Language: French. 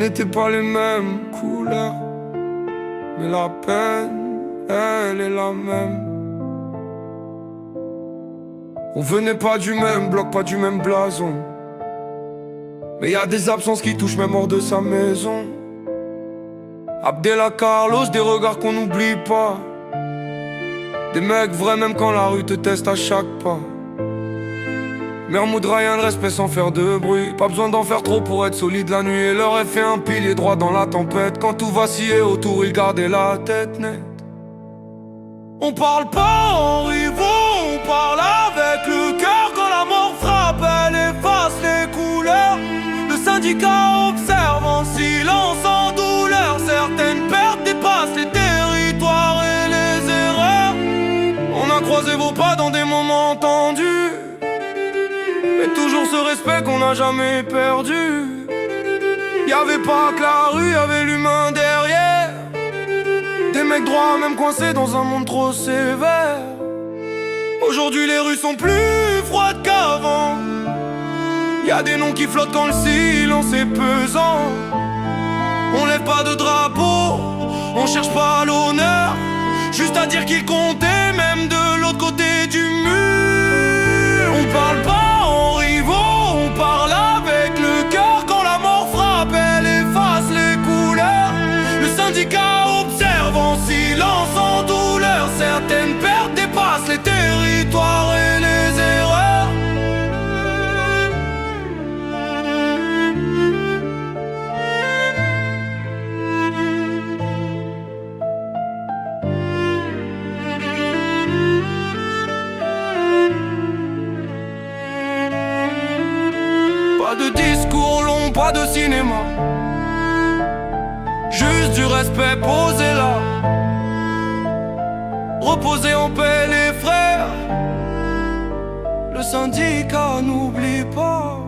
n'était pas les mêmes couleurs, mais la peine, elle est la même. On venait pas du même bloc, pas du même blason, mais y a des absences qui touchent même hors de sa maison. Abdella Carlos, des regards qu'on n'oublie pas, des mecs vrais même quand la rue te teste à chaque pas. Mermoud Ryan, le respect sans faire de bruit, pas besoin d'en faire trop pour être solide la nuit. Et leur fait un pilier droit dans la tempête. Quand tout vacillait autour, ils gardaient la tête nette. On parle pas en rivaux, on parle avec le cœur. Quand la mort frappe, elle efface les couleurs. Le syndicat observe en silence, en douleur. Certaines pertes dépassent les territoires et les erreurs. On a croisé vos pas dans des moments tendus, mais toujours ce respect qu'on n'a jamais perdu. Y'avait pas que la rue, y'avait l'humain derrière. Des mecs droits même coincés dans un monde trop sévère. Aujourd'hui les rues sont plus froides qu'avant. Y'a des noms qui flottent quand le silence est pesant. On lève pas de drapeau, on cherche pas l'honneur, juste à dire qu'il comptait même de l'autre côté du mur. On parle pas en rivaux, on parle avec le cœur. Quand la mort frappe, elle efface les couleurs. Le syndicat observe en silence, en douleur. Certaines pertes dépassent les territoires et les erreurs. Pas de discours longs, pas de cinéma, juste du respect posé là. Reposez en paix les frères, le syndicat n'oublie pas.